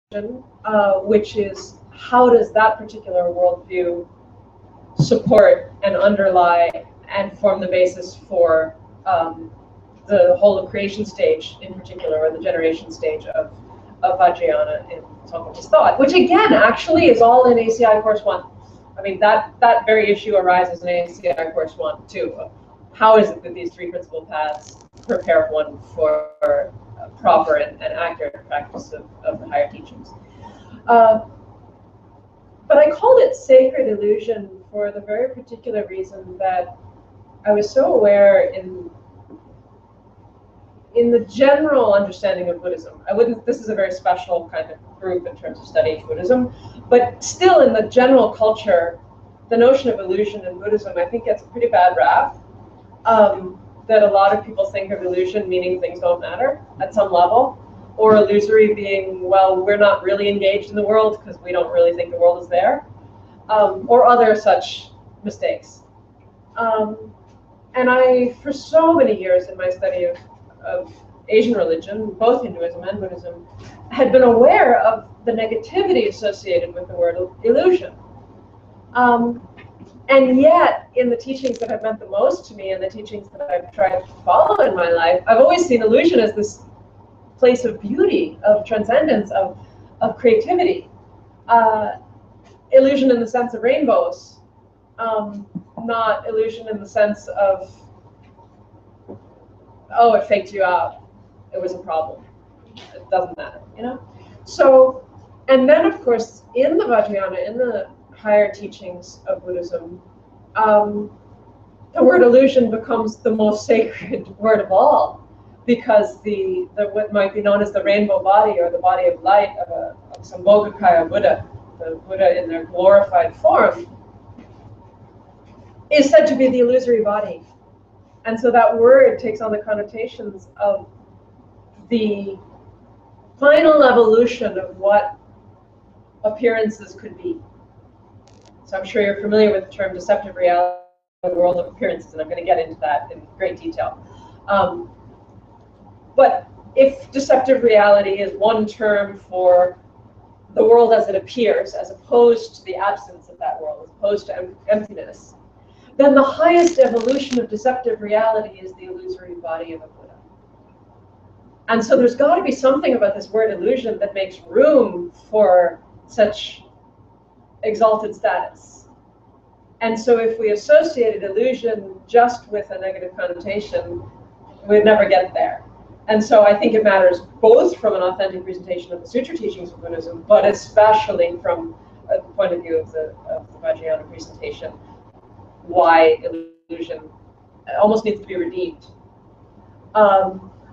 which is how does that particular worldview support and underlie and form the basis for the whole of creation stage in particular, or the generation stage of Vajrayana in Socrates thought, which again actually is all in ACI course 1. I mean, that very issue arises in ACI course 1 too. How is it that these three principal paths prepare one for a proper and accurate practice of the higher teachings? But I called it sacred illusion for the very particular reason that I was so aware in the general understanding of Buddhism. This is a very special kind of group in terms of studying Buddhism, but still in the general culture, the notion of illusion in Buddhism, I think, gets a pretty bad rap. That a lot of people think of illusion meaning things don't matter at some level, or illusory being, well, we're not really engaged in the world because we don't really think the world is there, or other such mistakes. And I, for so many years in my study of Asian religion, both Hinduism and Buddhism, had been aware of the negativity associated with the word illusion. And yet, in the teachings that have meant the most to me and the teachings that I've tried to follow in my life, I've always seen illusion as this place of beauty, of transcendence, of creativity. Illusion in the sense of rainbows, not illusion in the sense of, oh, it faked you out, it was a problem, it doesn't matter, you know? So, and then of course, in the Vajrayana, in the higher teachings of Buddhism, the word illusion becomes the most sacred word of all, because the what might be known as the rainbow body, or the body of light of Sambhogakaya Buddha, the Buddha in their glorified form, is said to be the illusory body. And so that word takes on the connotations of the final evolution of what appearances could be. So I'm sure you're familiar with the term deceptive reality, the world of appearances, and I'm going to get into that in great detail. But if deceptive reality is one term for the world as it appears, as opposed to the absence of that world, as opposed to emptiness, then the highest evolution of deceptive reality is the illusory body of a Buddha. And so there's got to be something about this word illusion that makes room for such exalted status. And so if we associated illusion just with a negative connotation, we'd never get there. And so I think it matters both from an authentic presentation of the sutra teachings of Buddhism, but especially from the point of view of the Vajrayana presentation, why illusion almost needs to be redeemed.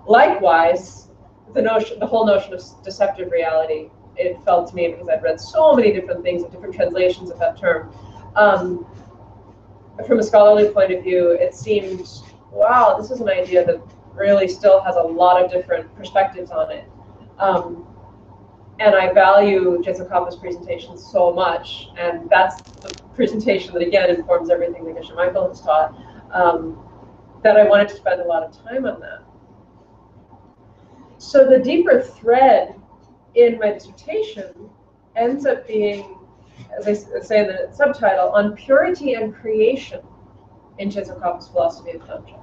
Likewise, the whole notion of deceptive reality, it felt to me, because I've read so many different things and different translations of that term, from a scholarly point of view, it seemed, wow, this is an idea that really still has a lot of different perspectives on it. And I value Jetsokappa's presentation so much, and that's the presentation that again informs everything that Geshe Michael has taught, that I wanted to spend a lot of time on that. So the deeper thread in my dissertation ends up being, as I say in the subtitle, on purity and creation in Jetsokappa's philosophy of Tantra.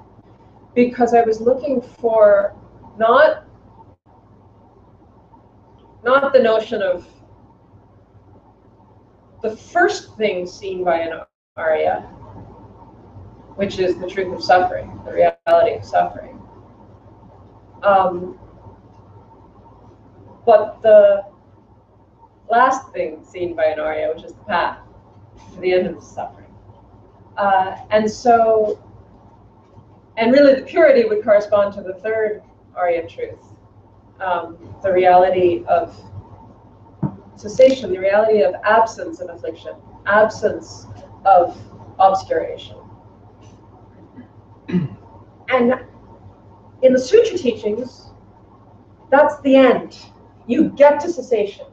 Because I was looking for not the notion of the first thing seen by an Arya, which is the truth of suffering, the reality of suffering, but the last thing seen by an Arya, which is the path to the end of the suffering. And really the purity would correspond to the third Arya truth, the reality of cessation, the reality of absence of affliction, absence of obscuration. And in the sutra teachings, that's the end. You get to cessation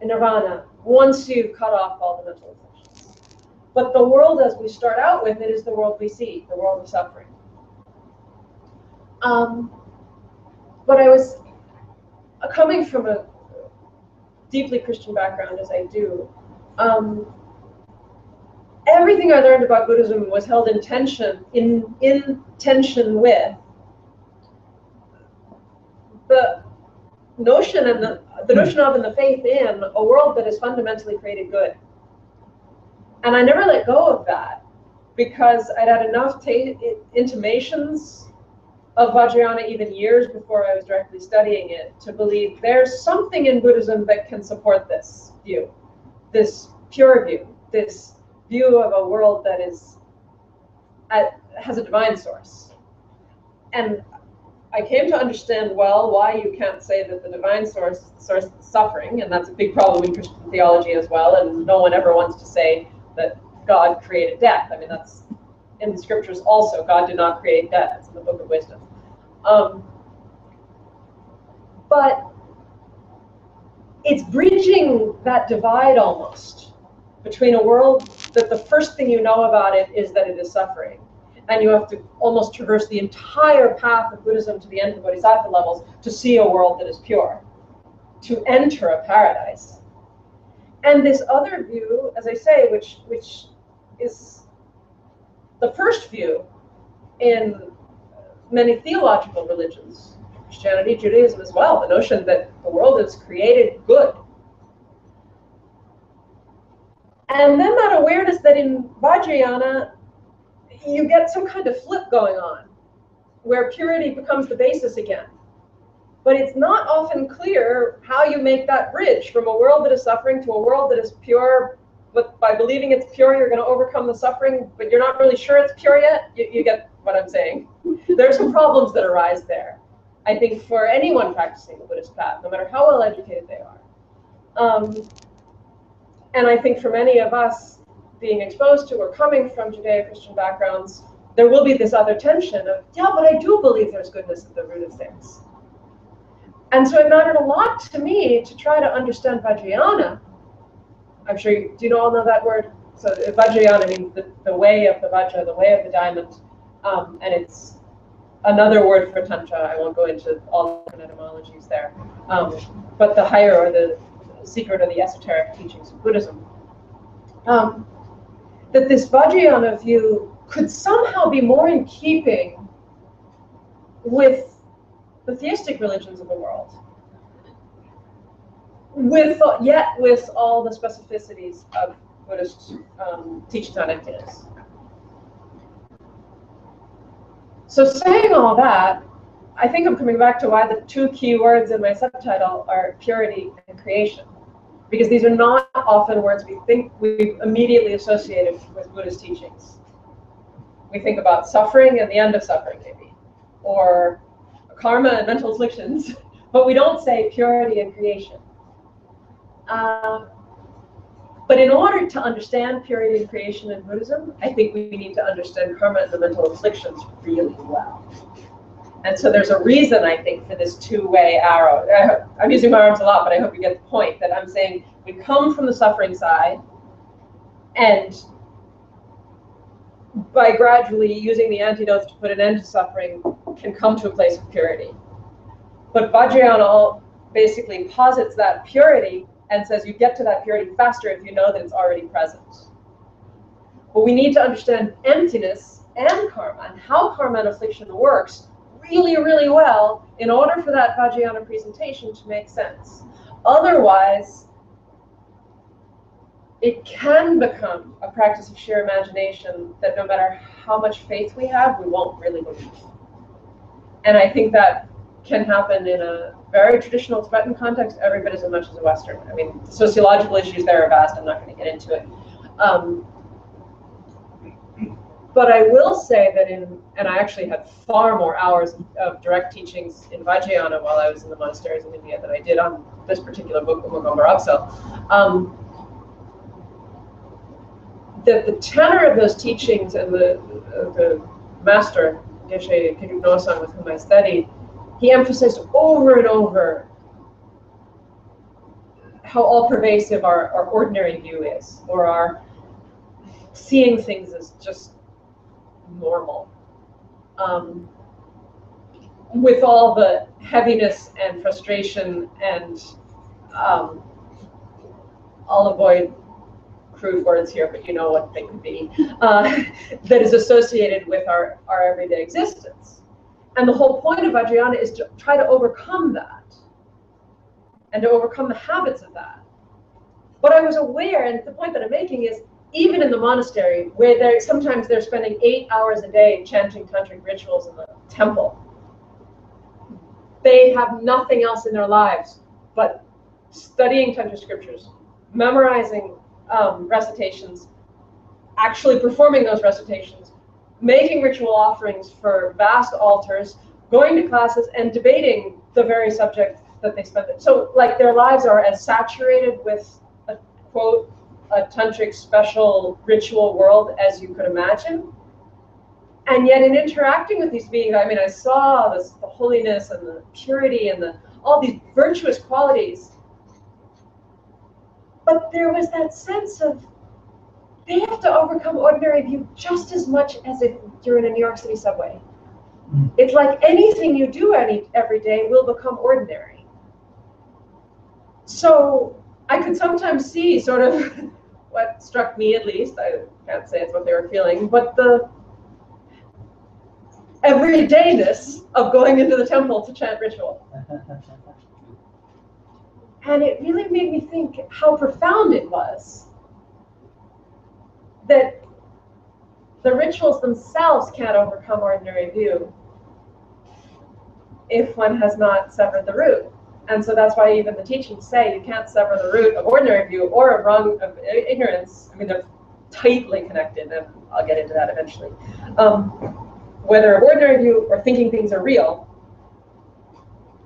in nirvana once you've cut off all the mental afflictions. But the world as we start out with it is the world we see, the world of suffering. But I was coming from deeply Christian background as I do, everything I learned about Buddhism was held in tension, in tension with the notion and the notion of and the faith in a world that is fundamentally created good. And I never let go of that because I'd had enough intimations of Vajrayana even years before I was directly studying it to believe there's something in Buddhism that can support this view, this pure view, this view of a world that has a divine source. And I came to understand well why you can't say that the divine source is the source of the suffering, and that's a big problem in Christian theology as well, and no one ever wants to say that God created death. I mean, that's in the scriptures also. God did not create death. It's in the Book of Wisdom. But it's bridging that divide almost between a world that the first thing you know about it is that it is suffering. And you have to almost traverse the entire path of Buddhism to the end of Bodhisattva levels to see a world that is pure, to enter a paradise. And this other view, as I say, which is the first view in many theological religions, Christianity, Judaism as well, the notion that the world is created good. And then that awareness that in Vajrayana, you get some kind of flip going on, where purity becomes the basis again. But it's not often clear how you make that bridge from a world that is suffering to a world that is pure. But by believing it's pure, you're going to overcome the suffering, but you're not really sure it's pure yet. You get what I'm saying. There are some problems that arise there, I think, for anyone practicing the Buddhist path, no matter how well educated they are. And I think for many of us being exposed to or coming from Judeo-Christian backgrounds, there will be this other tension of, yeah, but I do believe there's goodness at the root of things. And so it mattered a lot to me to try to understand Vajrayana. I'm sure do you all know that word? So Vajrayana means the way of the Vajra, the way of the diamond, and it's another word for Tantra. I won't go into all the etymologies there, but the higher or the secret or the esoteric teachings of Buddhism. That this Vajrayana view could somehow be more in keeping with the theistic religions of the world, yet with all the specificities of Buddhist teachings on emptiness. So saying all that, I think I'm coming back to why the two key words in my subtitle are purity and creation. Because these are not often words we think we immediately associated with Buddhist teachings. We think about suffering and the end of suffering, maybe, or karma and mental afflictions, but we don't say purity and creation. But in order to understand purity and creation in Buddhism, I think we need to understand karma and the mental afflictions really well. And so there's a reason, I think, for this two-way arrow. I'm using my arms a lot, but I hope you get the point, that I'm saying we come from the suffering side, and by gradually using the antidotes to put an end to suffering, can come to a place of purity. But Vajrayana basically posits that purity and says you get to that purity faster if you know that it's already present. But we need to understand emptiness and karma, and how karma and affliction works really, really well in order for that Vajrayana presentation to make sense. Otherwise, it can become a practice of sheer imagination that no matter how much faith we have, we won't really believe. And I think that can happen in a very traditional Tibetan context every bit as much as a Western. I mean, the sociological issues there are vast. I'm not going to get into it. But I will say that and I actually had far more hours of direct teachings in Vajrayana while I was in the monasteries in India than I did on this particular book, the Mugombar Upsell. The tenor of those teachings and the master, Geshe Kirugno-san, with whom I studied, he emphasized over and over how all-pervasive our ordinary view is, or our seeing things as just normal, with all the heaviness and frustration and I'll avoid crude words here, but you know what they could be, that is associated with our everyday existence. And the whole point of Vajrayana is to try to overcome that and to overcome the habits of that. But I was aware, and the point that I'm making is, even in the monastery, where sometimes they're spending 8 hours a day chanting tantric rituals in the temple, they have nothing else in their lives but studying tantric scriptures, memorizing recitations, actually performing those recitations, making ritual offerings for vast altars, going to classes, and debating the very subject that they spend it. So, like, their lives are as saturated with a quote, a tantric special ritual world as you could imagine. And yet in interacting with these beings, I mean, I saw the holiness and the purity and all these virtuous qualities. But there was that sense of, they have to overcome ordinary view just as much as if you're in a New York City subway. It's like anything you do every day will become ordinary. So I could sometimes see sort of what struck me, at least, I can't say it's what they were feeling, but the everydayness of going into the temple to chant ritual. And it really made me think how profound it was that the rituals themselves can't overcome ordinary view if one has not severed the root. And so that's why even the teachings say you can't sever the root of ordinary view or of ignorance. I mean, they're tightly connected, and I'll get into that eventually. Whether of ordinary view or thinking things are real,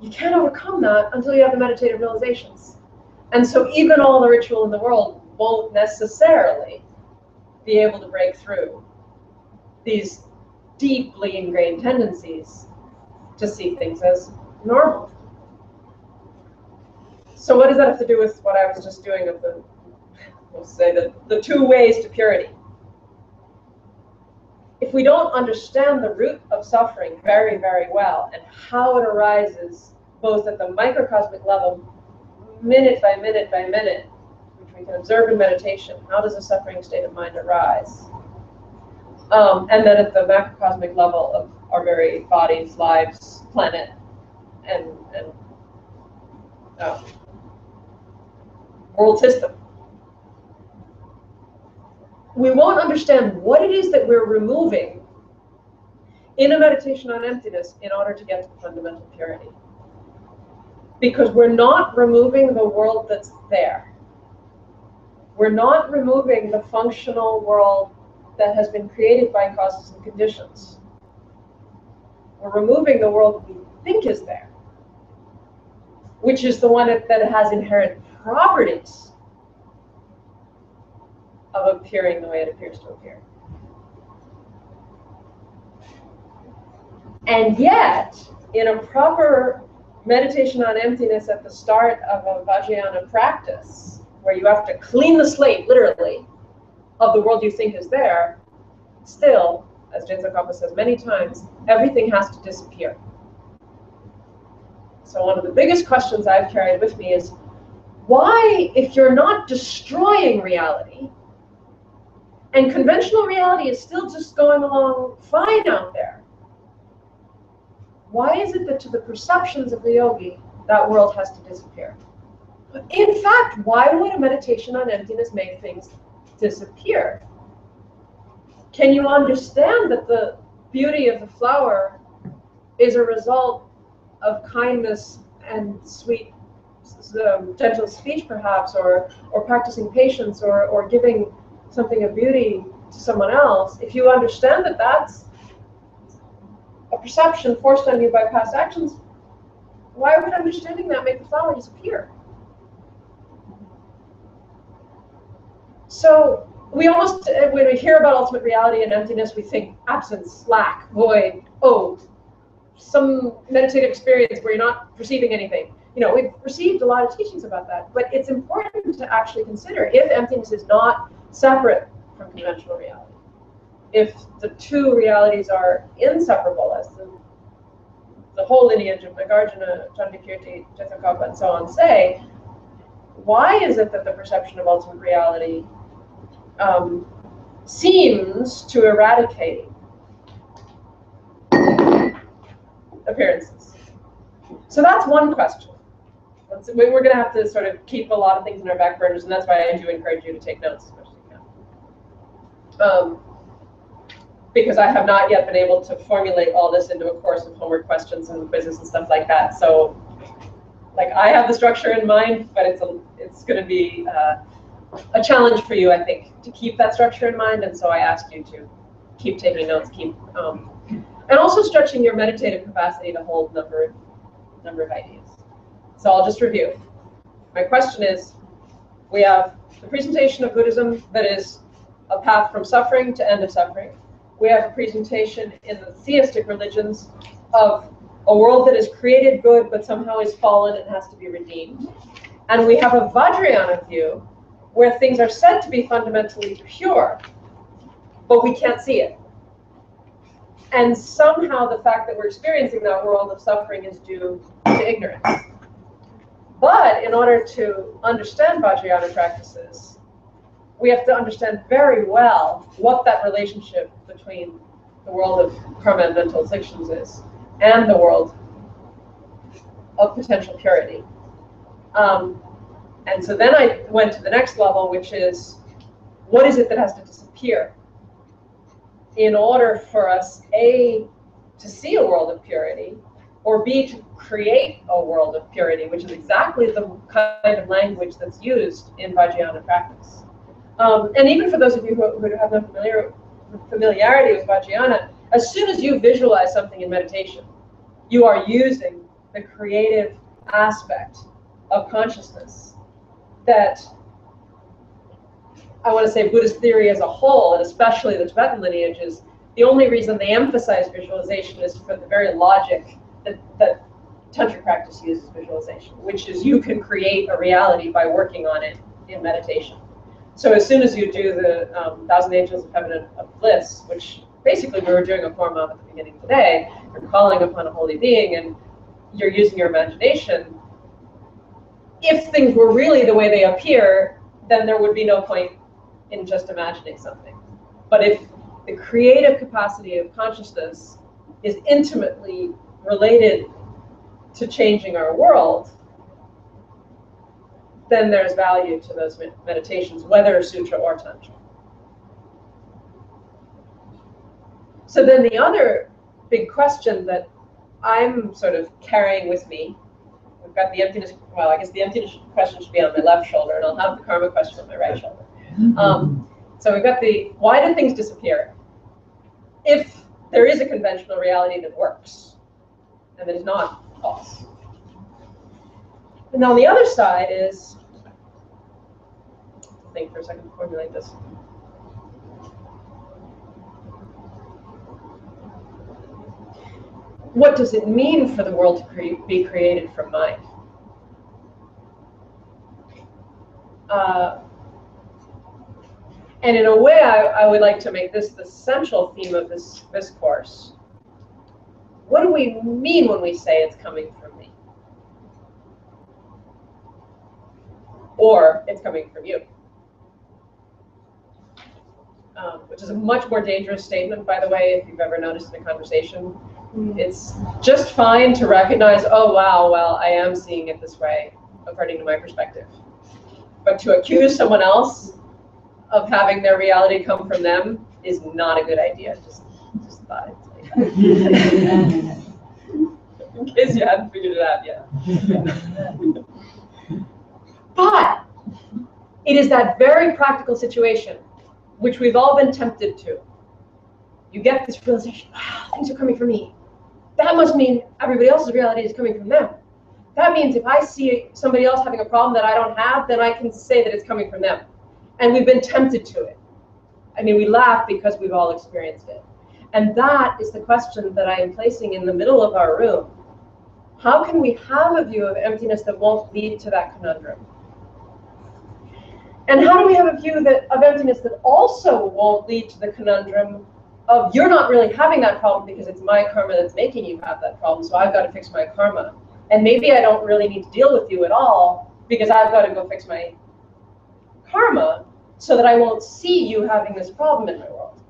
you can't overcome that until you have the meditative realizations. And so even all the ritual in the world won't necessarily be able to break through these deeply ingrained tendencies to see things as normal. So what does that have to do with what I was just doing of we'll say the 2 ways to purity? If we don't understand the root of suffering very, very well and how it arises both at the microcosmic level, minute by minute by minute, which we can observe in meditation, how does a suffering state of mind arise? And then at the macrocosmic level of our very bodies, lives, planet, and world system. We won't understand what it is that we're removing in a meditation on emptiness in order to get to fundamental purity. Because we're not removing the world that's there. We're not removing the functional world that has been created by causes and conditions. We're removing the world we think is there, which is the one that has inherent properties of appearing the way it appears to appear. And yet, in a proper meditation on emptiness at the start of a Vajrayana practice, where you have to clean the slate, literally, of the world you think is there, still, as Tsongkhapa says many times, everything has to disappear. So one of the biggest questions I've carried with me is, why, if you're not destroying reality, and conventional reality is still just going along fine out there, why is it that to the perceptions of the yogi, that world has to disappear? In fact, why would a meditation on emptiness make things disappear? Can you understand that the beauty of the flower is a result of kindness and sweet, gentle speech, perhaps, or practicing patience, or giving something of beauty to someone else? If you understand that that's a perception forced on you by past actions, why would understanding that make the flower disappear? So we almost, when we hear about ultimate reality and emptiness, we think absence, lack, void, some meditative experience where you're not perceiving anything. You know, we've received a lot of teachings about that, but it's important to actually consider if emptiness is not separate from conventional reality. If the 2 realities are inseparable, as the whole lineage of Nagarjuna, Chandrakirti, Tsongkhapa, and so on say, why is it that the perception of ultimate reality seems to eradicate appearances? So that's one question. We're going to have to sort of keep a lot of things in our back burners, and that's why I do encourage you to take notes as much as you can. Because I have not yet been able to formulate all this into a course of homework questions and quizzes and stuff like that. So, like, I have the structure in mind, but it's going to be a challenge for you, I think, to keep that structure in mind. And so I ask you to keep taking notes, and also stretching your meditative capacity to hold number of ideas. So I'll just review. My question is, we have the presentation of Buddhism that is a path from suffering to end of suffering. We have a presentation in the theistic religions of a world that is created good but somehow is fallen and has to be redeemed. And we have a Vajrayana view where things are said to be fundamentally pure, but we can't see it. And somehow the fact that we're experiencing that world of suffering is due to ignorance. But in order to understand Vajrayana practices, we have to understand very well what that relationship between the world of karma and mental afflictions is and the world of potential purity. And so then I went to the next level, which is, what is it that has to disappear in order for us, A, to see a world of purity, or B, to create a world of purity, which is exactly the kind of language that's used in Vajrayana practice. And even for those of you who have no familiarity with Vajrayana, as soon as you visualize something in meditation, you are using the creative aspect of consciousness that, I want to say, Buddhist theory as a whole, and especially the Tibetan lineages, the only reason they emphasize visualization is for the very logic that tantric practice uses visualization, which is you can create a reality by working on it in meditation. So as soon as you do the 1,000 Angels of Heaven of Bliss, which basically we were doing a form of at the beginning today, you're calling upon a holy being and you're using your imagination. If things were really the way they appear, then there would be no point in just imagining something. But if the creative capacity of consciousness is intimately related to changing our world, then there's value to those meditations, whether sutra or tantra. So then the other big question that I'm sort of carrying with me, we've got the emptiness, well, I guess the emptiness question should be on my left shoulder, and I'll have the karma question on my right shoulder. So we've got the, why do things disappear? If there is a conventional reality that works, and that is not false. And on the other side is, think for a second to formulate this. What does it mean for the world to be created from mind? And in a way, I would like to make this the central theme of this course. What do we mean when we say it's coming from me? Or it's coming from you? Which is a much more dangerous statement, by the way, if you've ever noticed in a conversation. It's just fine to recognize, oh, wow, well, I am seeing it this way, according to my perspective. But to accuse someone else of having their reality come from them is not a good idea. Just thought I'd say that. In case you hadn't figured it out yet. But it is that very practical situation which we've all been tempted to. You get this realization, wow, things are coming from me. That must mean everybody else's reality is coming from them. That means if I see somebody else having a problem that I don't have, then I can say that it's coming from them. And we've been tempted to it. I mean, we laugh because we've all experienced it. And that is the question that I am placing in the middle of our room. How can we have a view of emptiness that won't lead to that conundrum? And how do we have a view of emptiness that also won't lead to the conundrum of you're not really having that problem because it's my karma that's making you have that problem, so I've got to fix my karma. And maybe I don't really need to deal with you at all because I've got to go fix my karma so that I won't see you having this problem in my world.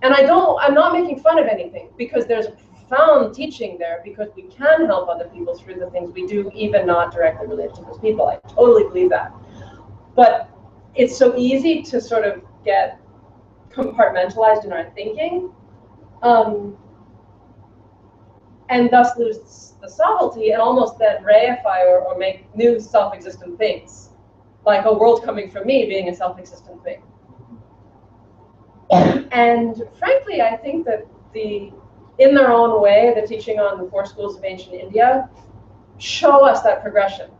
And I'm not making fun of anything, because there's a profound teaching there, because we can help other people through the things we do, even not directly related to those people. I totally believe that. But it's so easy to sort of get compartmentalized in our thinking, and thus lose the subtlety, and almost then reify or make new self-existent things, like a world coming from me being a self-existent thing. And frankly, I think that in their own way, the teaching on the 4 schools of ancient India show us that progression.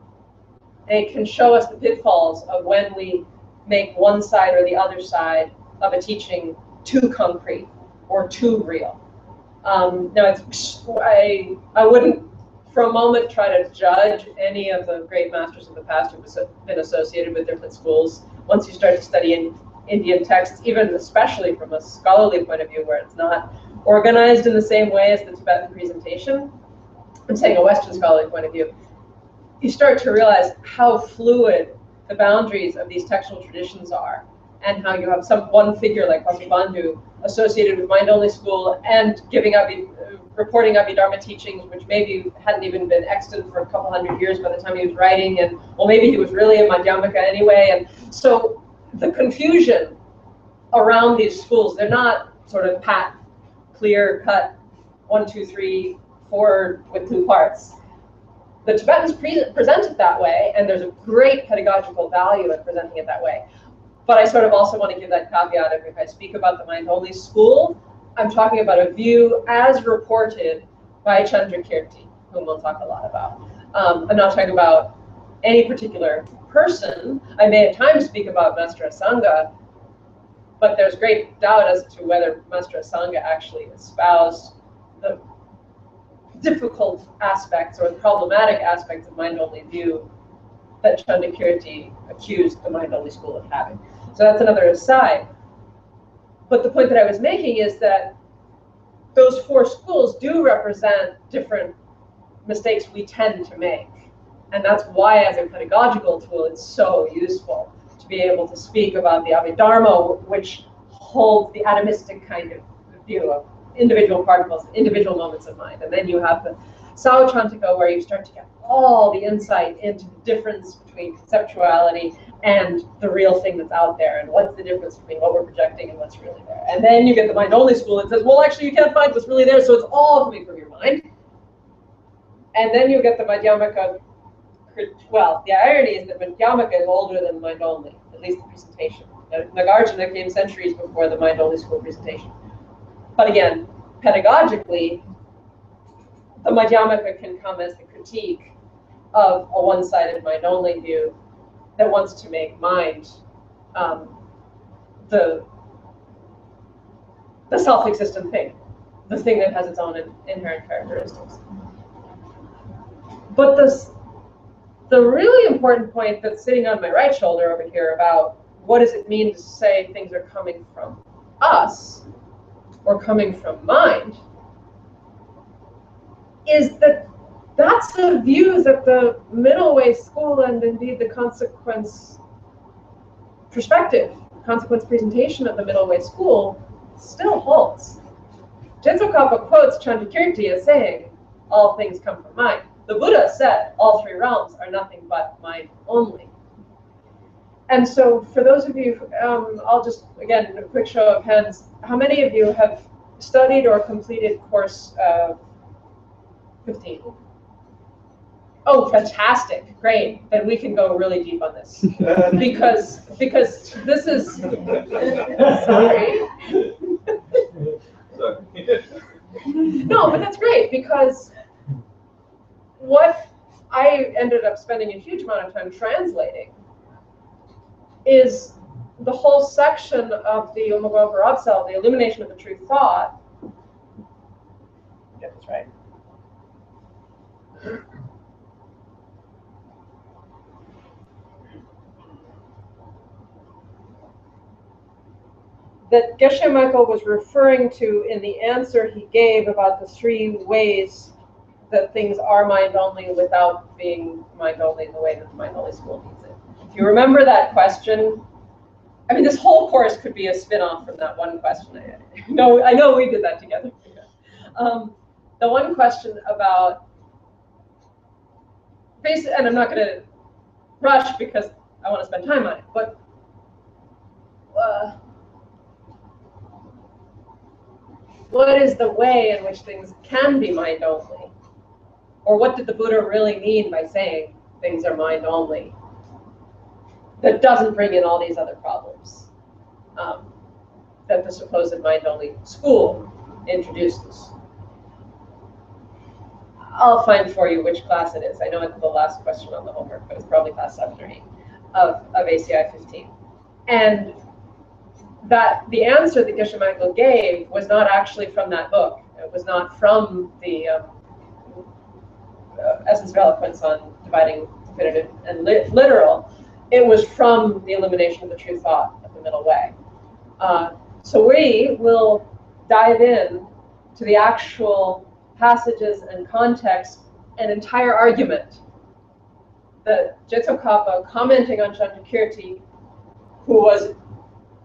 They can show us the pitfalls of when we make one side or the other side of a teaching too concrete or too real. Now, I wouldn't for a moment try to judge any of the great masters of the past who've been associated with different schools. Once you start to study Indian texts, even especially from a scholarly point of view, where it's not organized in the same way as the Tibetan presentation, I'm saying a Western scholarly point of view, you start to realize how fluid the boundaries of these textual traditions are, and how you have one figure like Vasubandhu associated with mind-only school and reporting Abhidharma teachings, which maybe hadn't even been extant for a couple hundred years by the time he was writing, and well, maybe he was really a Madhyamaka anyway. And so the confusion around these schools, they're not sort of pat, clear-cut, 1, 2, 3, 4 with 2 parts. The Tibetans present it that way, and there's a great pedagogical value in presenting it that way. But I sort of also want to give that caveat of, if I speak about the mind-only school, I'm talking about a view as reported by Chandrakirti, whom we'll talk a lot about. I'm not talking about any particular person. I may at times speak about Master Asanga, but there's great doubt as to whether Master Asanga actually espoused the difficult aspects or the problematic aspects of mind-only view that Chandrakirti accused the mind-only school of having. So that's another aside. But the point that I was making is that those 4 schools do represent different mistakes we tend to make. And that's why, as a pedagogical tool, it's so useful to be able to speak about the Abhidharma, which holds the atomistic kind of view of individual particles, individual moments of mind. And then you have the Sauchantika, where you start to get all the insight into the difference between conceptuality and the real thing that's out there, and what's the difference between what we're projecting and what's really there. And then you get the mind-only school that says, well, actually, you can't find what's really there, so it's all coming from your mind. And then you get the Madhyamaka. Well, the irony is that Madhyamaka is older than mind-only, at least the presentation. Nagarjuna came centuries before the mind-only school presentation. But again, pedagogically, the Madhyamaka can come as the critique of a one-sided mind-only view that wants to make mind the self-existent thing, the thing that has its own inherent characteristics. But the really important point that's sitting on my right shoulder over here about what does it mean to say things are coming from us or coming from mind is that that's a view that the middle way school and indeed the consequence presentation of the middle way school still holds. Jetsokapa quotes Chandrakirti as saying, all things come from mind. The Buddha said all 3 realms are nothing but mind only. And so for those of you, I'll just, again, a quick show of hands, how many of you have studied or completed course 15? Oh, fantastic, great. Then we can go really deep on this. because this is, sorry. No, but that's great, because what I ended up spending a huge amount of time translating is the whole section of the Umagova Rabsal, the illumination of the true thought. Get this right. That Geshe Michael was referring to in the answer he gave about the 3 ways that things are mind-only without being mind-only in the way that the mind-only school needs it. If you remember that question, I mean, this whole course could be a spin-off from that one question. I know we did that together. The one question about, and I'm not going to rush because I want to spend time on it, but what is the way in which things can be mind-only? Or what did the Buddha really mean by saying things are mind-only? That doesn't bring in all these other problems that the supposed mind-only school introduces. I'll find for you which class it is. I know it's the last question on the homework, but it's probably class 7 or 8 of ACI 15. And that the answer that Geshe Michael gave was not actually from that book. It was not from the Essence of Eloquence on Dividing Definitive and Literal. It was from the Illumination of the True Thought of the Middle Way. So we will dive in to the actual passages and context and entire argument that Jetsokapa, commenting on Chandrakirti, who was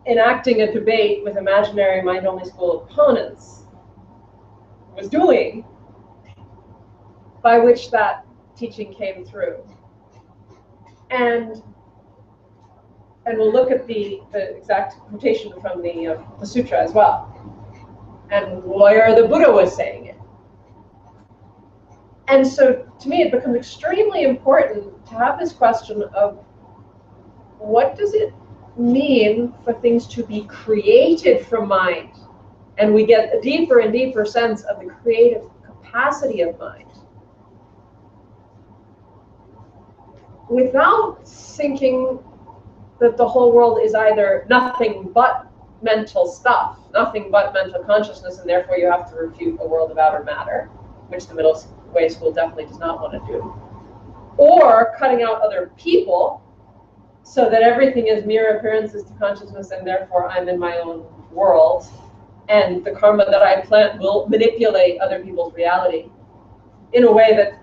enacting a debate with imaginary mind-only school opponents, was doing, by which that teaching came through. And we'll look at the exact quotation from the sutra as well, and where the Buddha was saying it. And so, to me, it becomes extremely important to have this question of what does it mean for things to be created from mind? And we get a deeper and deeper sense of the creative capacity of mind, without thinking that the whole world is either nothing but mental stuff, nothing but mental consciousness, and therefore you have to refute a world of outer matter, which the Middle Way School definitely does not want to do, or cutting out other people so that everything is mere appearances to consciousness, and therefore I'm in my own world, and the karma that I plant will manipulate other people's reality in a way that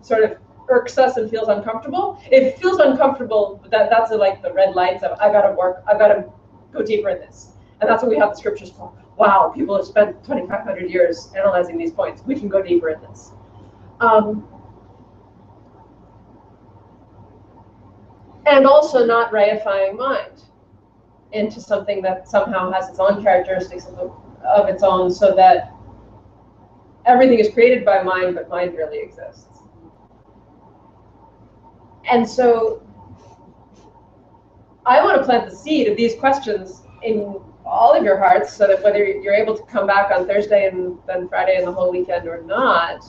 sort of irks us and feels uncomfortable. It feels uncomfortable, that's like the red lights of I gotta work, I gotta go deeper in this. And that's what we have the scriptures for. Wow, people have spent 2,500 years analyzing these points. We can go deeper in this. And also not reifying mind into something that somehow has its own characteristics of its own, so that everything is created by mind, but mind really exists. And so I want to plant the seed of these questions in all of your hearts, so that whether you're able to come back on Thursday and then Friday and the whole weekend or not,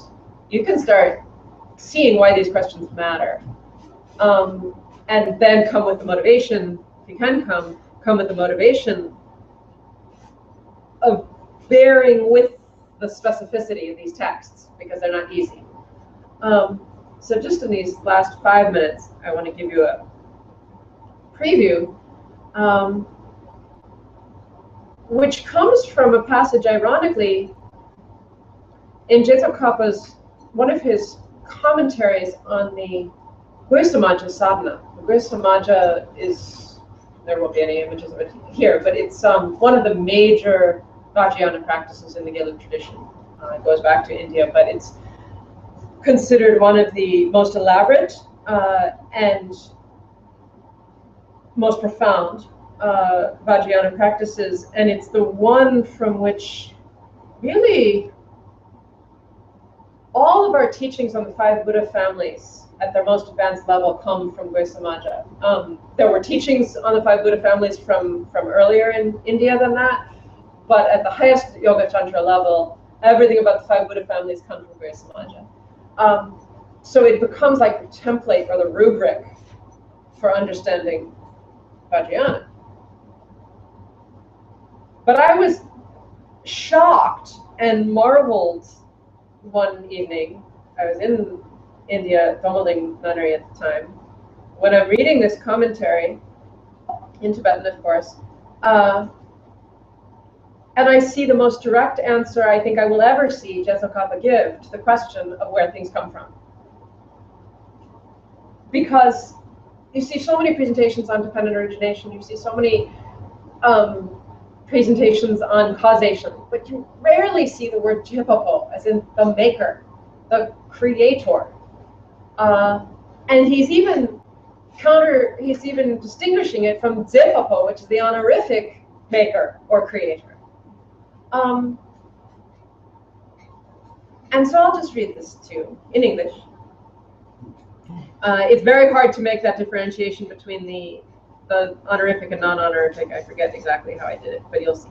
you can start seeing why these questions matter. And then come with the motivation, if you can come with the motivation of bearing with the specificity of these texts, because they're not easy. So just in these last 5 minutes, I want to give you a preview, which comes from a passage, ironically, in Jetsokapa's, one of his commentaries on the Guisamaja sadhana. The Guisamaja is, there won't be any images of it here, but it's one of the major Vajrayana practices in the Gelug tradition. It goes back to India, but it's considered one of the most elaborate and most profound Vajrayana practices, and it's the one from which really all of our teachings on the 5 Buddha families at their most advanced level come from Guisamaja. There were teachings on the 5 Buddha families from earlier in India than that, but at the highest Yoga Tantra level, everything about the 5 Buddha families comes from Guisamaja. So it becomes like the template or the rubric for understanding Vajrayana. But I was shocked and marveled one evening. I was in India, Domaling Nunnery at the time, when I'm reading this commentary, in Tibetan of course, And I see the most direct answer I think I will ever see Jetsun Kappa give to the question of where things come from. Because you see so many presentations on dependent origination, you see so many presentations on causation, but you rarely see the word Jipapo, as in the maker, the creator. And he's even distinguishing it from Zipapo, which is the honorific maker or creator. And so I'll just read this to you in English. It's very hard to make that differentiation between the honorific and non-honorific. I forget exactly how I did it, but you'll see.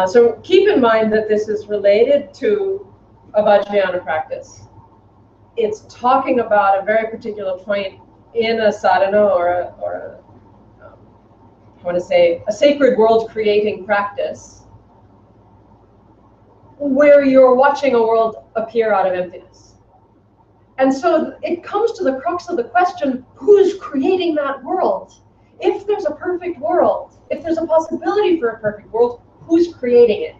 So keep in mind that this is related to a Vajrayana practice. It's talking about a very particular point in a sadhana or I want to say a sacred world creating practice where you're watching a world appear out of emptiness. And so it comes to the crux of the question, who's creating that world? If there's a perfect world, if there's a possibility for a perfect world, who's creating it?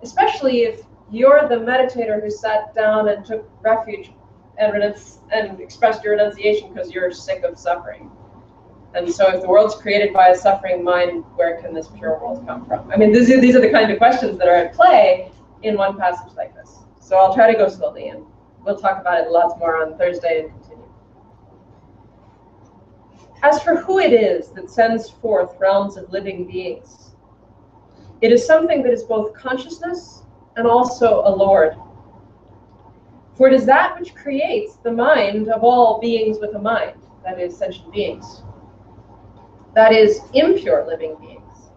Especially if you're the meditator who sat down and took refuge and expressed your renunciation because you're sick of suffering. And so if the world's created by a suffering mind, where can this pure world come from? I mean, these are the kind of questions that are at play in one passage like this. So I'll try to go slowly, and we'll talk about it lots more on Thursday and continue. As for who it is that sends forth realms of living beings, it is something that is both consciousness and also a lord. For it is that which creates the mind of all beings with a mind, that is, sentient beings. That is, impure living beings.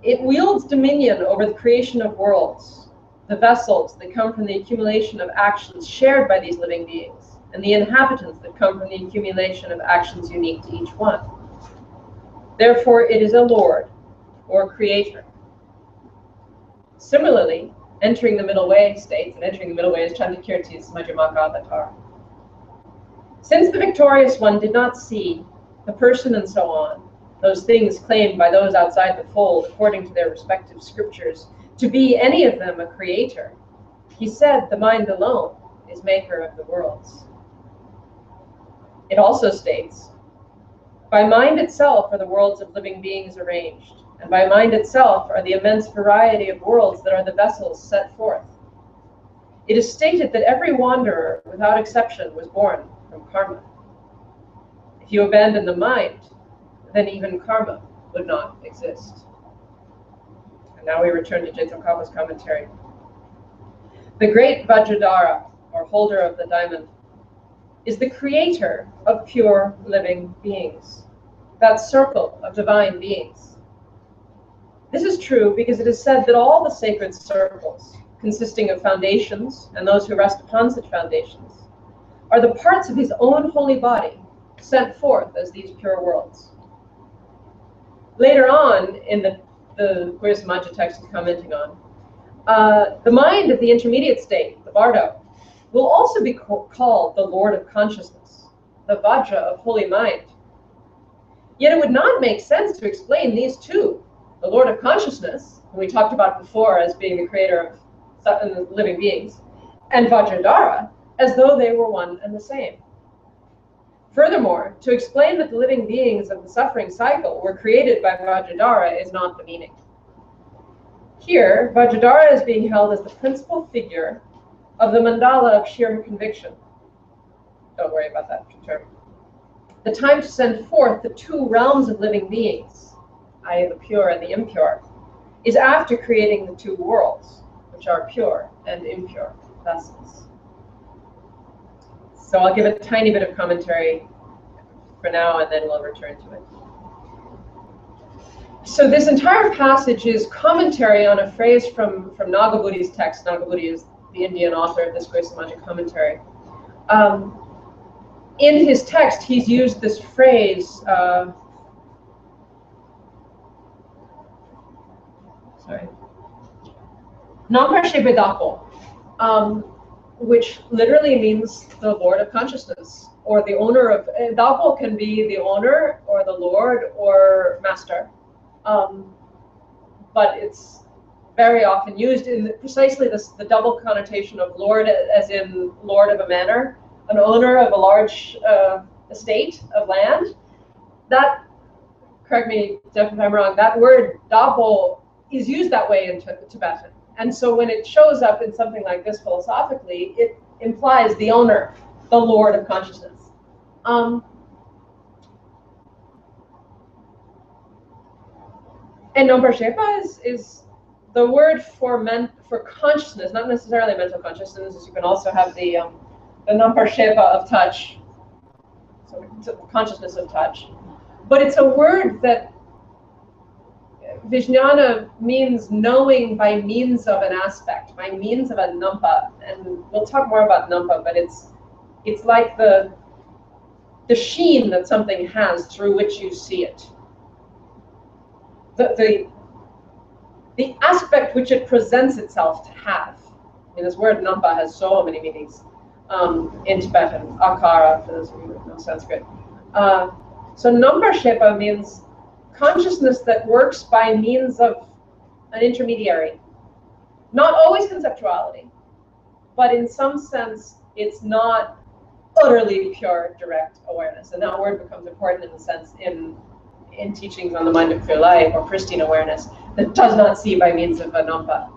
It wields dominion over the creation of worlds, the vessels that come from the accumulation of actions shared by these living beings, and the inhabitants that come from the accumulation of actions unique to each one. Therefore, it is a lord, or creator. Similarly, entering the middle way states, and entering the middle way is Chandakirti's Majjhimaka avatar. Since the victorious one did not see the person and so on, those things claimed by those outside the fold according to their respective scriptures, to be any of them a creator, he said the mind alone is maker of the worlds. It also states, by mind itself are the worlds of living beings arranged, and by mind itself are the immense variety of worlds that are the vessels set forth. It is stated that every wanderer, without exception, was born from karma. If you abandon the mind, then even karma would not exist. And now we return to Jetsun Kappa's commentary. The great Vajradhara, or holder of the diamond, is the creator of pure living beings, that circle of divine beings. This is true because it is said that all the sacred circles, consisting of foundations and those who rest upon such foundations, are the parts of his own holy body, sent forth as these pure worlds. Later on, in the Guru's Majja text he's commenting on, the mind of the intermediate state, the Bardo, will also be called the Lord of Consciousness, the Vajra of holy mind. Yet it would not make sense to explain these two, the Lord of Consciousness, whom we talked about before as being the creator of living beings, and Vajradhara, as though they were one and the same. Furthermore, to explain that the living beings of the suffering cycle were created by Vajradhara is not the meaning. Here, Vajradhara is being held as the principal figure of the mandala of sheer conviction. Don't worry about that term. The time to send forth the two realms of living beings, i.e. the pure and the impure, is after creating the two worlds, which are pure and impure vessels. So I'll give a tiny bit of commentary for now, and then we'll return to it. So this entire passage is commentary on a phrase from Nagabuddhi's text. Nagabuddhi is the Indian author of this great Samaja commentary. In his text, he's used this phrase, Namprashe Vedako, which literally means the Lord of Consciousness, or the owner of, Dapo can be the owner, or the Lord, or master. But it's very often used in precisely the double connotation of lord, as in lord of a manor, an owner of a large estate of land. That, correct me if I'm wrong, that word dabo is used that way in Tibetan. And so when it shows up in something like this philosophically, it implies the owner, the lord of consciousness. And Nompa is the word for consciousness, not necessarily mental consciousness. You can also have the Nompa of touch, so consciousness of touch. But it's a word that Vijnana means knowing by means of an aspect, by means of a Nampa. And we'll talk more about Nampa, but it's like the sheen that something has through which you see it. The aspect which it presents itself to have. I mean, this word Nampa has so many meanings in Tibetan. Akara, for those of you who know Sanskrit. So Nampa Shepa means consciousness that works by means of an intermediary. Not always conceptuality, but in some sense, it's not utterly pure direct awareness. And that word becomes important in the sense in teachings on the mind of clear light or pristine awareness that does not see by means of a Nampa.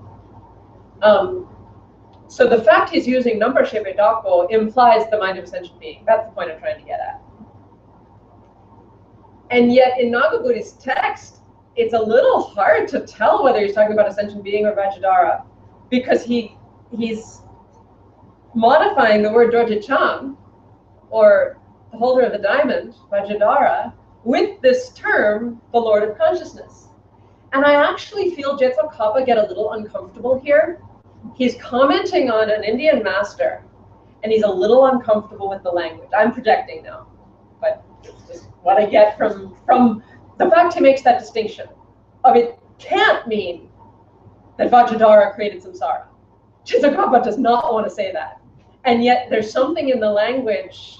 So the fact he's using Nampa Shepa Dako implies the mind of a sentient being. That's the point I'm trying to get at. And yet in Nagabuddhi's text, it's a little hard to tell whether he's talking about a sentient being or Vajradhara, because he's modifying the word Dorje-chang, or the holder of the diamond, Vajradhara, with this term, the Lord of Consciousness. And I actually feel Jetsokapa get a little uncomfortable here. He's commenting on an Indian master, and he's a little uncomfortable with the language. I'm projecting now, but it's just what I get from the fact he makes that distinction of it can't mean that Vajradhara created samsara. Jetsokapa does not want to say that. And yet there's something in the language,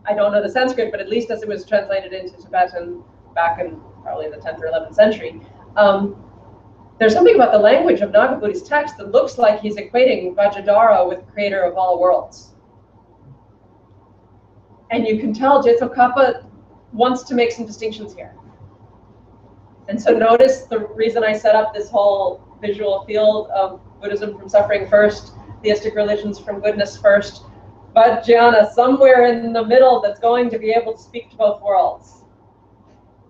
I don't know the Sanskrit, but at least as it was translated into Tibetan back in probably the 10th or 11th century, there's something about the language of Nagabuddhi's text that looks like he's equating Vajradhara with creator of all worlds. And you can tell Jetsokapa wants to make some distinctions here. And so notice the reason I set up this whole visual field of Buddhism from suffering first, theistic religions from goodness first, but jhana somewhere in the middle that's going to be able to speak to both worlds.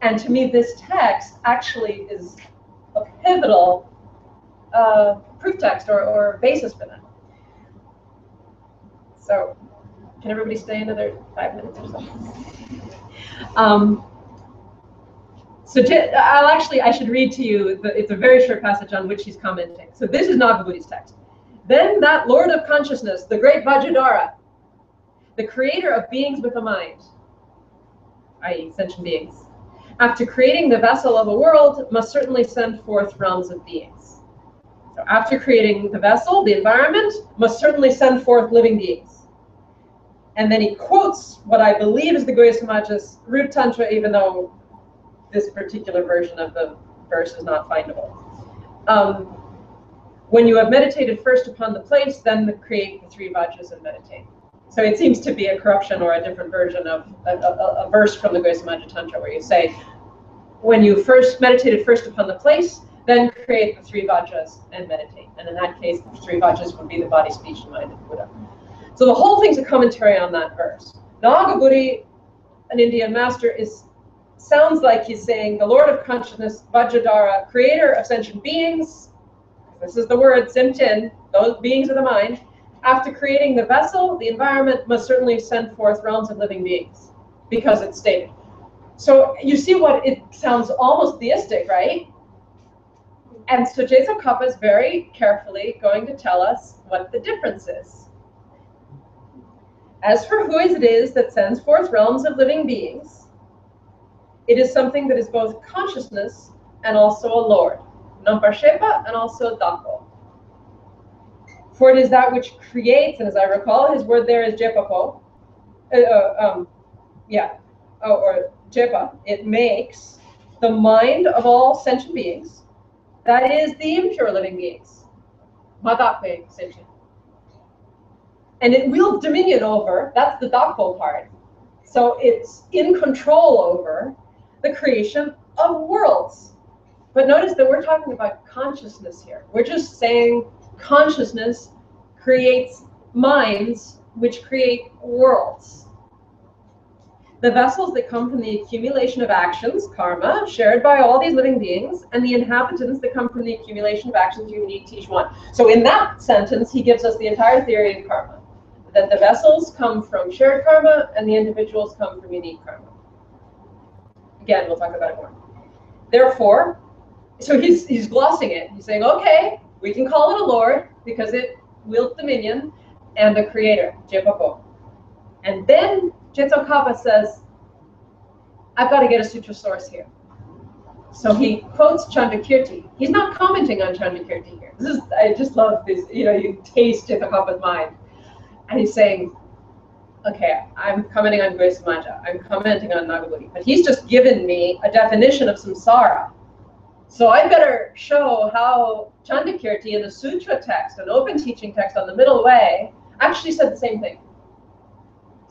And to me, this text actually is a pivotal proof text or basis for that. So can everybody stay another 5 minutes or so? I should read to you, it's a very short passage on which he's commenting. So this is Nagabuddhi's text. Then that Lord of Consciousness, the great Vajradhara, the creator of beings with a mind, i.e. sentient beings, after creating the vessel of a world, must certainly send forth realms of beings. So after creating the vessel, the environment, must certainly send forth living beings. And then he quotes what I believe is the Gaudiya Samaja's root tantra, even though this particular version of the verse is not findable. When you have meditated first upon the place, then create the 3 vajas and meditate. So it seems to be a corruption or a different version of a verse from the Gaudiya Samaja Tantra where you say, when you first meditated first upon the place, then create the 3 vajas and meditate. And in that case, the 3 vajas would be the body, speech, and mind of Buddha. So the whole thing's a commentary on that verse. Nagabuddhi, an Indian master, sounds like he's saying the Lord of Consciousness, Vajradhara, creator of sentient beings, this is the word, Simtin, those beings of the mind, after creating the vessel, the environment must certainly send forth realms of living beings, because it's stated. So you see what it sounds almost theistic, right? And so Jetsokapa is very carefully going to tell us what the difference is. As for who it is that sends forth realms of living beings, it is something that is both consciousness and also a lord, Nampa Shepa and also Dako. For it is that which creates, and as I recall, his word there is Jepapo, or Jepa, it makes the mind of all sentient beings, that is the impure living beings. Madakwe sentient. And it wields dominion over, that's the Dakpo part. So it's in control over the creation of worlds. But notice that we're talking about consciousness here. We're just saying consciousness creates minds which create worlds. The vessels that come from the accumulation of actions, karma, shared by all these living beings, and the inhabitants that come from the accumulation of actions unique to each one. So in that sentence, he gives us the entire theory of karma. That the vessels come from shared karma and the individuals come from unique karma. Again, we'll talk about it more. Therefore, so he's glossing it. He's saying, okay, we can call it a lord because it wields dominion, and the creator, Jepoko. And then Jetsokaba says, I've got to get a sutra source here. So he quotes Chandakirti. He's not commenting on Chandakirti here. This is, I just love this, you taste Jetsokaba's mind. And he's saying, okay, I'm commenting on Grace Maja, I'm commenting on Nagabudi, but he's just given me a definition of samsara. So I better show how Chandakirti in the sutra text, an open teaching text on the middle way, actually said the same thing.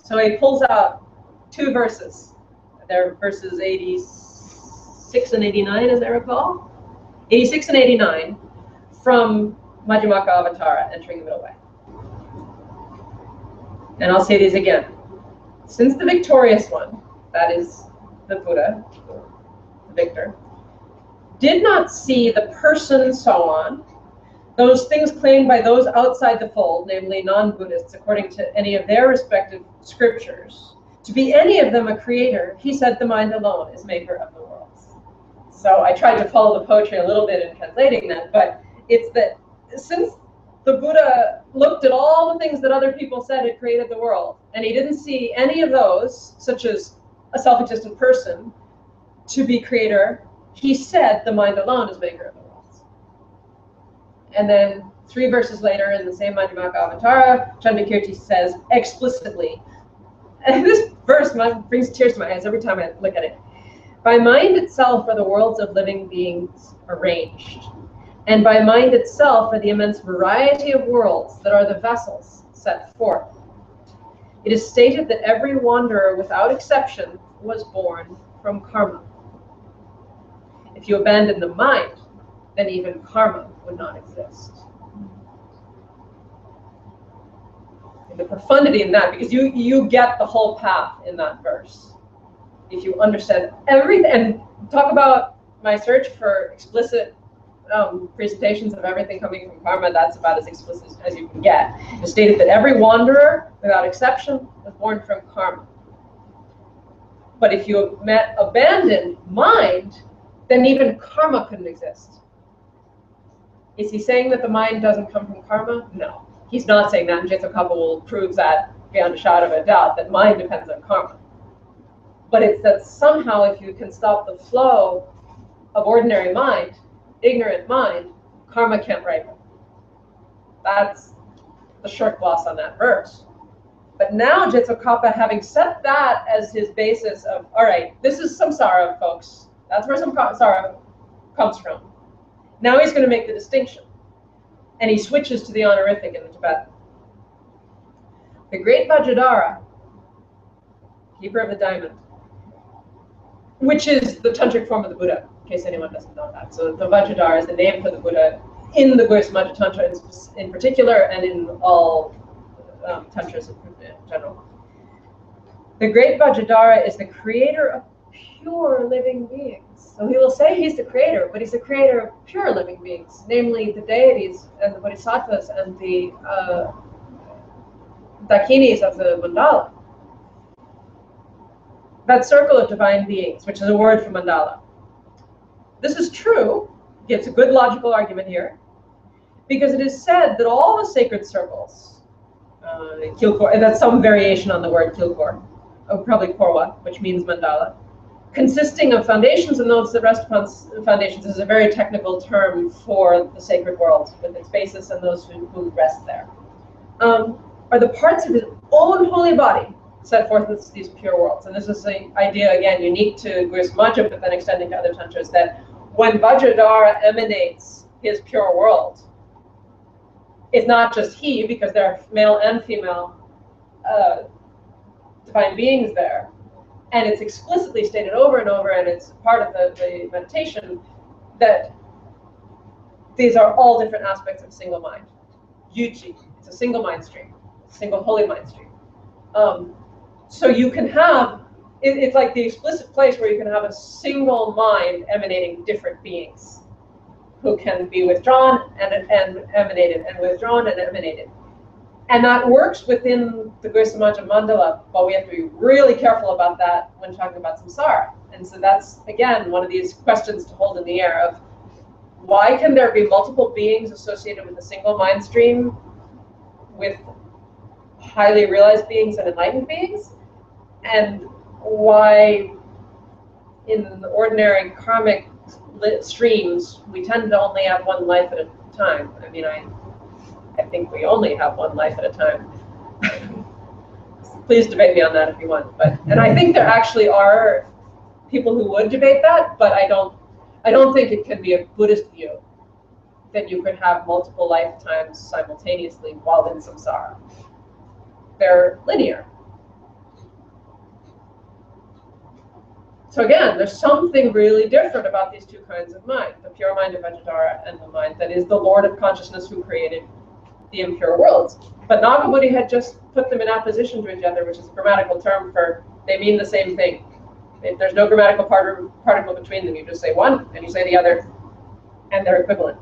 So he pulls out two verses. They're verses 86 and 89, as I recall. 86 and 89 from Majjhimaka Avatara, entering the middle way. And I'll say these again. Since the victorious one, that is the Buddha, the victor, did not see the person, so on, those things claimed by those outside the fold, namely non-Buddhists, according to any of their respective scriptures, to be any of them a creator, he said the mind alone is maker of the worlds. So I tried to follow the poetry a little bit in translating that, but it's that since the Buddha looked at all the things that other people said had created the world, and he didn't see any of those, such as a self-existent person, to be creator, he said the mind alone is maker of the worlds. And then 3 verses later in the same Majjhimaka Avatara, Chandakirti says explicitly, and this verse brings tears to my eyes every time I look at it, by mind itself are the worlds of living beings arranged, and by mind itself are the immense variety of worlds that are the vessels set forth. It is stated that every wanderer without exception was born from karma. If you abandon the mind, then even karma would not exist. And the profundity in that, because you get the whole path in that verse. If you understand everything, and talk about my search for explicit presentations of everything coming from karma, that's about as explicit as you can get. It stated that every wanderer, without exception, was born from karma. But if you abandoned mind, then even karma couldn't exist. Is he saying that the mind doesn't come from karma? No. He's not saying that, and Jetsokaba will prove that beyond a shadow of a doubt, that mind depends on karma. But it's that somehow if you can stop the flow of ordinary mind, ignorant mind, karma can't ripen. That's the short gloss on that verse. But now Jetsokaba, having set that as his basis of, all right, this is samsara, folks. That's where samsara comes from. Now he's going to make the distinction. And he switches to the honorific in the Tibetan. The great Vajradhara, keeper of the diamond, which is the tantric form of the Buddha, in case anyone doesn't know that. So the Vajradhara is the name for the Buddha in the Goisamaja Tantra in particular, and in all tantras in general. The great Vajradhara is the creator of pure living beings. So he will say he's the creator, but he's the creator of pure living beings, namely the deities and the bodhisattvas and the dakinis of the mandala. That circle of divine beings, which is a word for mandala. This is true, gives a good logical argument here, because it is said that all the sacred circles, Kilkor, that's some variation on the word Kilkor, probably Korwa, which means mandala, consisting of foundations and those that rest upon foundations is a very technical term for the sacred world, with its basis and those who rest there, are the parts of his own holy body, set forth these pure worlds. And this is an idea, again, unique to Grismaja, but then extending to other tantras, that when Vajradhara emanates his pure world, it's not just he, because there are male and female divine beings there. And it's explicitly stated over and over, and it's part of the meditation, that these are all different aspects of a single mind. Yuji, it's a single mind stream, a single holy mind stream. So you can have, it's like the explicit place where you can have a single mind emanating different beings who can be withdrawn and emanated, and withdrawn and emanated. And that works within the Grisamaja Mandala, but we have to be really careful about that when talking about samsara. And so that's, again, one of these questions to hold in the air of, why can there be multiple beings associated with a single mind stream with highly realized beings and enlightened beings? And why in the ordinary karmic streams we tend to only have one life at a time? I mean, I think we only have one life at a time. Please debate me on that if you want. And I think there actually are people who would debate that, but I don't think it can be a Buddhist view that you could have multiple lifetimes simultaneously while in samsara. They're linear. So again, there's something really different about these two kinds of mind, the pure mind of Vajradhara and the mind that is the Lord of consciousness who created the impure worlds. But Nagabuddha had just put them in opposition to each other, which is a grammatical term for they mean the same thing. If there's no grammatical particle between them, you just say one and you say the other, and they're equivalent.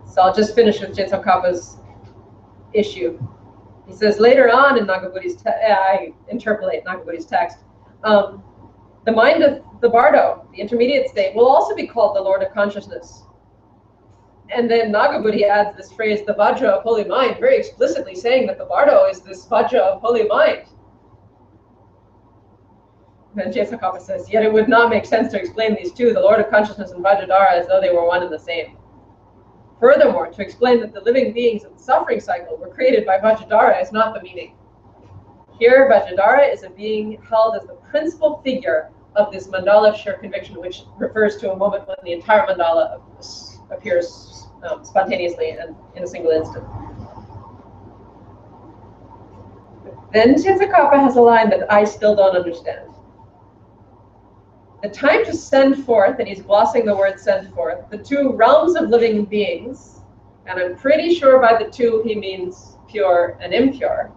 So I'll just finish with Jetsongkhapa's issue. He says later on in Nagabuddhi's I interpolate Nagabuddhi's text, the mind of the bardo, the intermediate state, will also be called the Lord of consciousness. And then Nagabuddhi adds this phrase, the Vajra of holy mind, very explicitly saying that the bardo is this Vajra of holy mind. And Jetsongkhapa says, yet it would not make sense to explain these two, the Lord of consciousness and Vajradhara, as though they were one and the same. Furthermore, to explain that the living beings of the suffering cycle were created by Vajradhara is not the meaning. Here, Vajradhara is a being held as the principal figure of this mandala of sure conviction, which refers to a moment when the entire mandala appears spontaneously and in a single instant. Then Jetsongkhapa has a line that I still don't understand. The time to send forth, and he's glossing the word send forth, the two realms of living beings, and I'm pretty sure by the two he means pure and impure,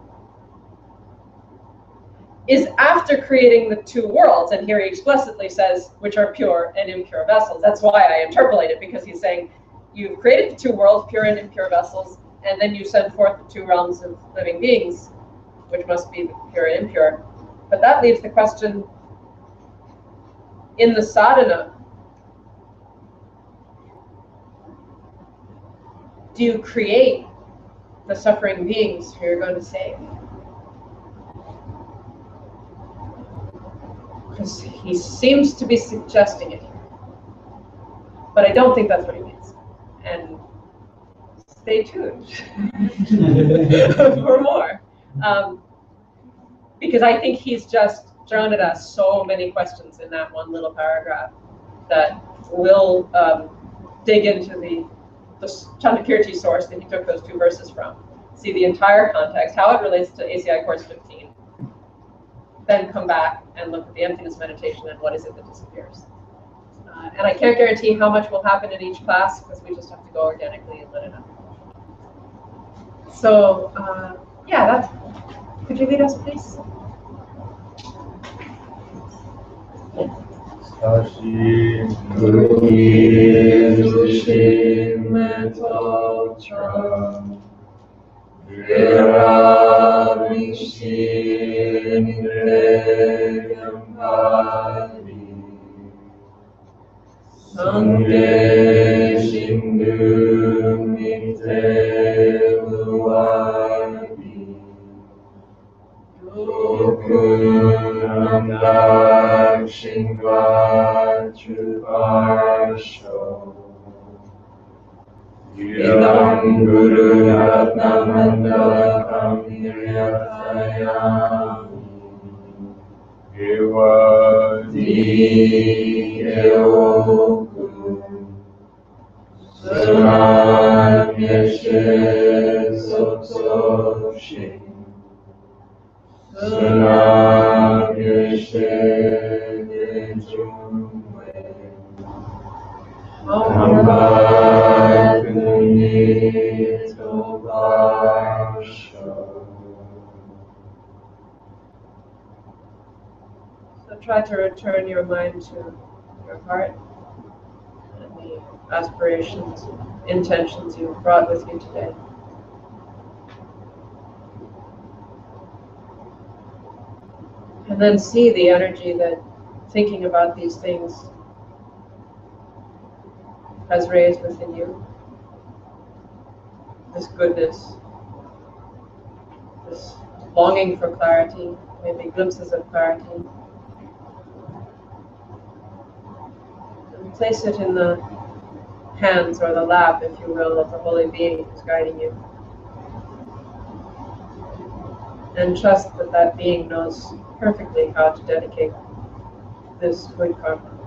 is after creating the two worlds, and here he explicitly says, which are pure and impure vessels. That's why I interpolate it, because he's saying, you've created the two worlds, pure and impure vessels, and then you send forth the two realms of living beings, which must be pure and impure. But that leaves the question, in the sadhana, do you create the suffering beings who you're going to save? Because he seems to be suggesting it here. But I don't think that's what he means. And stay tuned for more. Because I think he's just thrown at us so many questions in that one little paragraph that we'll dig into the Chandakirti source that he took those two verses from, see the entire context, how it relates to ACI Course 15, then come back and look at the emptiness meditation and what is it that disappears. And I can't guarantee how much will happen in each class because we just have to go organically and let it happen. So, yeah, could you lead us, please? Sashim Sushim Metotra Viramishim Devyampari Sangye Shindum Niteluabi Yokunam Lakshingvachuparsho Idam Guru Ratna Mandalakam Niryataya Ewa di eoku Sunan yeshe sotsoshin Sunan yeshe nejumwe Hamba kunito varsho. So try to return your mind to your heart and the aspirations, intentions you brought with you today. And then see the energy that thinking about these things has raised within you. This goodness, this longing for clarity, maybe glimpses of clarity. And place it in the hands or the lap, if you will, of the holy being who's guiding you. And trust that that being knows perfectly how to dedicate this good karma.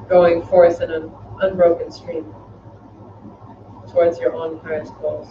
Going forth in an unbroken stream towards your own highest goals.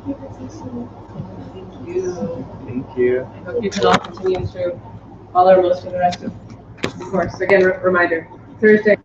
Thank you. Thank you. I hope you can all continue to follow most of the rest of the course. Again, reminder, Thursday.